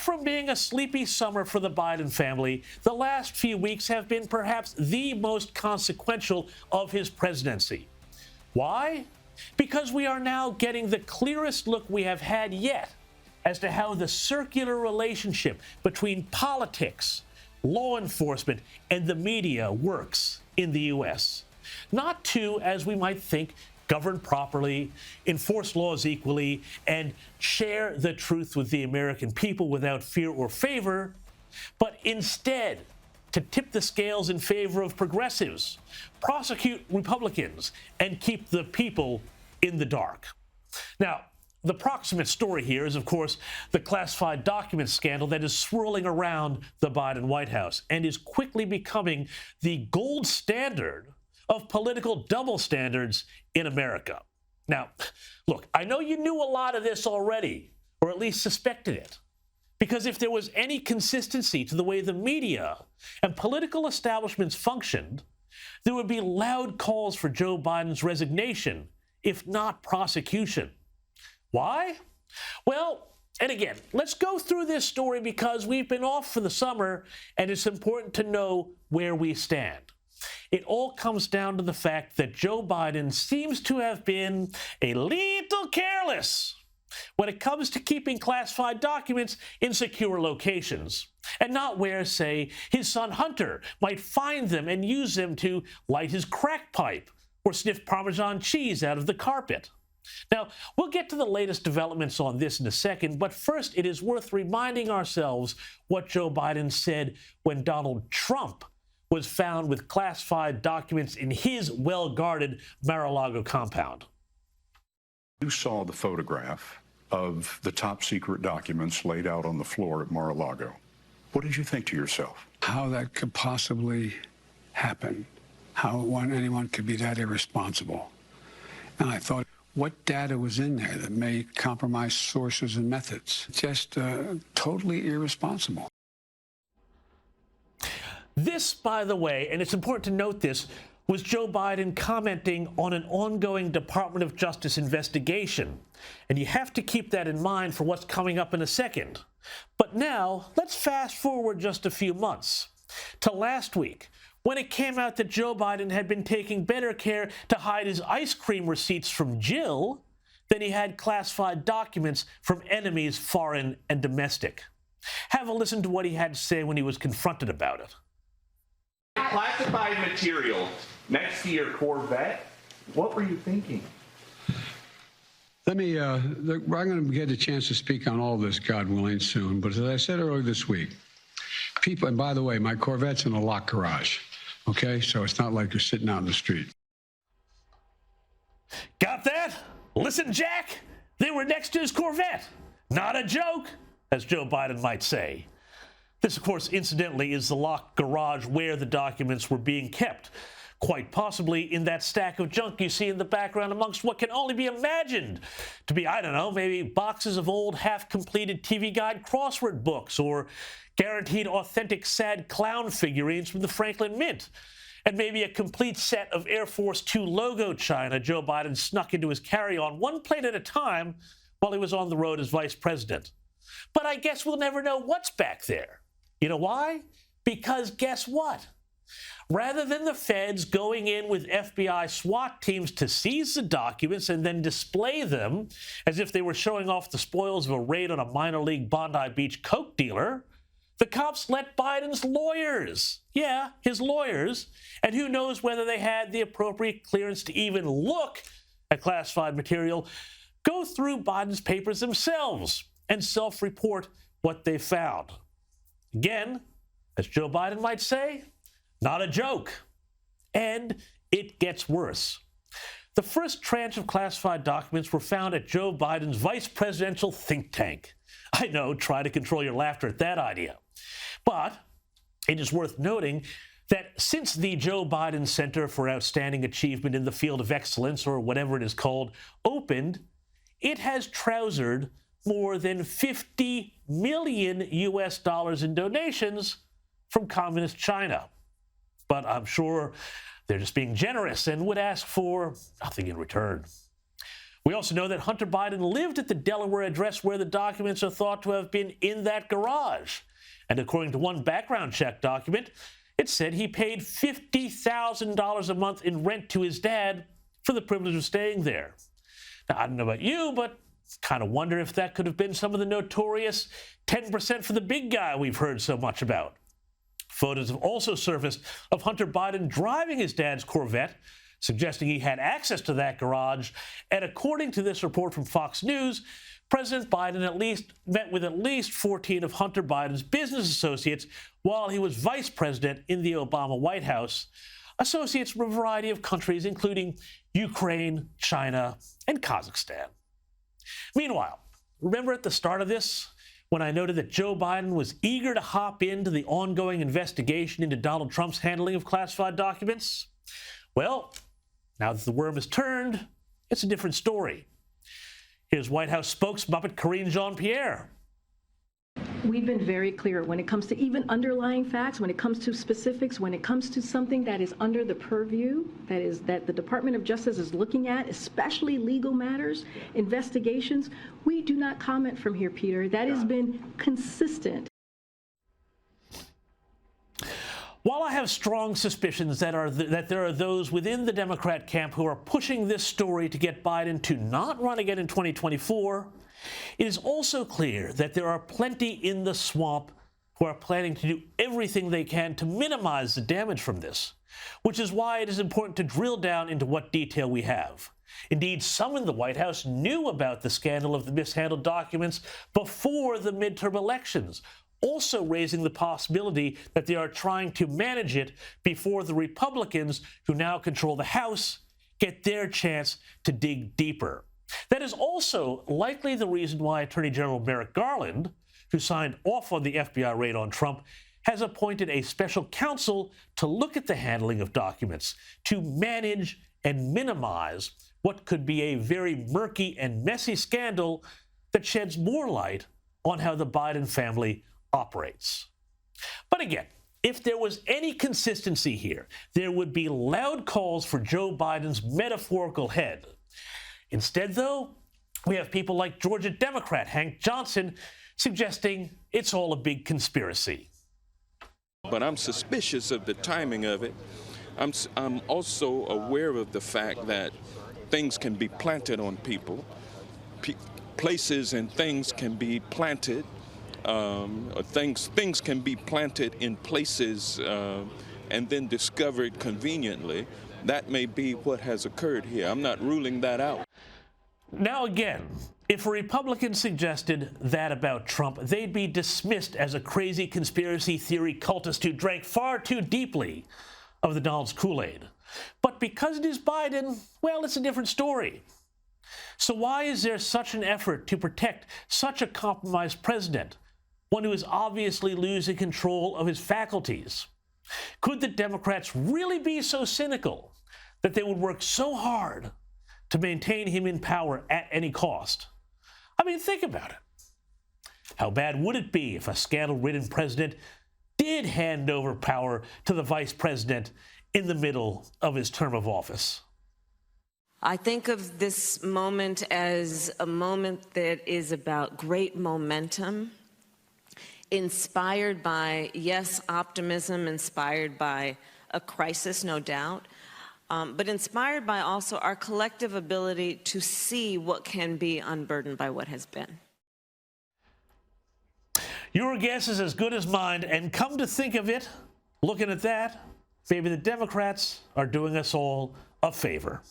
from being a sleepy summer for the Biden family, the last few weeks have been perhaps the most consequential of his presidency. Why? Because we are now getting the clearest look we have had yet as to how the circular relationship between politics, law enforcement, and the media works in the U.S. Not to, as we might think, govern properly, enforce laws equally, and share the truth with the American people without fear or favor, but instead to tip the scales in favor of progressives, prosecute Republicans, and keep the people in the dark. Now, the proximate story here is, of course, the classified documents scandal that is swirling around the Biden White House and is quickly becoming the gold standard of political double standards in America. Now, look, I know you knew a lot of this already, or at least suspected it, because if there was any consistency to the way the media and political establishments functioned, there would be loud calls for Joe Biden's resignation, if not prosecution. Why? Well, and again, let's go through this story because we've been off for the summer and it's important to know where we stand. It all comes down to the fact that Joe Biden seems to have been a little careless when it comes to keeping classified documents in secure locations and not where, say, his son Hunter might find them and use them to light his crack pipe or sniff Parmesan cheese out of the carpet. Now, we'll get to the latest developments on this in a second, but first it is worth reminding ourselves what Joe Biden said when Donald Trump was found with classified documents in his well-guarded Mar-a-Lago compound. You saw the photograph of the top secret documents laid out on the floor at Mar-a-Lago. What did you think to yourself? How that could possibly happen, how anyone could be that irresponsible. And I thought, what data was in there that may compromise sources and methods? Just totally irresponsible. This, by the way, and it's important to note this, was Joe Biden commenting on an ongoing Department of Justice investigation. And you have to keep that in mind for what's coming up in a second. But now, let's fast forward just a few months to last week, when it came out that Joe Biden had been taking better care to hide his ice cream receipts from Jill than he had classified documents from enemies, foreign and domestic. Have a listen to what he had to say when he was confronted about it. Classified material next to your Corvette, what were you thinking? Let me, I'm going to get a chance to speak on all this, God willing, soon. But as I said earlier this week, people, and by the way, my Corvette's in a locked garage. Okay, so it's not like you're sitting out in the street. Got that? Listen, Jack, they were next to his Corvette. Not a joke, as Joe Biden might say. This, of course, incidentally, is the locked garage where the documents were being kept. Quite possibly in that stack of junk you see in the background amongst what can only be imagined to be, I don't know, maybe boxes of old half-completed TV Guide crossword books or guaranteed authentic sad clown figurines from the Franklin Mint, and maybe a complete set of Air Force Two logo china Joe Biden snuck into his carry-on one plate at a time while he was on the road as vice president. But I guess we'll never know what's back there. You know why? Because guess what? Rather than the feds going in with FBI SWAT teams to seize the documents and then display them as if they were showing off the spoils of a raid on a minor league Bondi Beach coke dealer, the cops let Biden's lawyers, yeah, his lawyers, and who knows whether they had the appropriate clearance to even look at classified material, go through Biden's papers themselves and self-report what they found. Again, as Joe Biden might say, not a joke. And it gets worse. The first tranche of classified documents were found at Joe Biden's vice presidential think tank. I know, try to control your laughter at that idea. But it is worth noting that since the Joe Biden Center for Outstanding Achievement in the Field of Excellence, or whatever it is called, opened, it has trousered more than $50 million in donations from communist China. But I'm sure they're just being generous and would ask for nothing in return. We also know that Hunter Biden lived at the Delaware address where the documents are thought to have been in that garage. And according to one background check document, it said he paid $50,000 a month in rent to his dad for the privilege of staying there. Now, I don't know about you, but I kind of wonder if that could have been some of the notorious 10% for the big guy we've heard so much about. Photos have also surfaced of Hunter Biden driving his dad's Corvette, suggesting he had access to that garage. And according to this report from Fox News, President Biden met with at least 14 of Hunter Biden's business associates while he was vice president in the Obama White House, associates from a variety of countries, including Ukraine, China, and Kazakhstan. Meanwhile, remember at the start of this, when I noted that Joe Biden was eager to hop into the ongoing investigation into Donald Trump's handling of classified documents? Well, now that the worm has turned, it's a different story. Here's White House spokesmuppet Karine Jean-Pierre. We've been very clear when it comes to even underlying facts, when it comes to specifics, when it comes to something that is under the purview, that the Department of Justice is looking at, especially legal matters, investigations, we do not comment from here, Peter. That has been consistent. While I have strong suspicions that there are those within the Democrat camp who are pushing this story to get Biden to not run again in 2024, it is also clear that there are plenty in the swamp who are planning to do everything they can to minimize the damage from this, which is why it is important to drill down into what detail we have. Indeed, some in the White House knew about the scandal of the mishandled documents before the midterm elections, also raising the possibility that they are trying to manage it before the Republicans, who now control the House, get their chance to dig deeper. That is also likely the reason why Attorney General Merrick Garland, who signed off on the FBI raid on Trump, has appointed a special counsel to look at the handling of documents, to manage and minimize what could be a very murky and messy scandal that sheds more light on how the Biden family operates. But again, if there was any consistency here, there would be loud calls for Joe Biden's metaphorical head. Instead, though, we have people like Georgia Democrat Hank Johnson suggesting it's all a big conspiracy. But I'm suspicious of the timing of it. I'm also aware of the fact that things can be planted on people. Places and things can be planted. Things can be planted in places and then discovered conveniently. That may be what has occurred here. I'm not ruling that out. Now again, if a Republican suggested that about Trump, they'd be dismissed as a crazy conspiracy theory cultist who drank far too deeply of the Donald's Kool-Aid. But because it is Biden, well, it's a different story. So why is there such an effort to protect such a compromised president, one who is obviously losing control of his faculties? Could the Democrats really be so cynical that they would work so hard to maintain him in power at any cost? I mean, think about it. How bad would it be if a scandal-ridden president did hand over power to the vice president in the middle of his term of office? I think of this moment as a moment that is about great momentum, inspired by, yes, optimism, inspired by a crisis, no doubt, but inspired by also our collective ability to see what can be unburdened by what has been. Your guess is as good as mine, and come to think of it, looking at that, maybe the Democrats are doing us all a favor.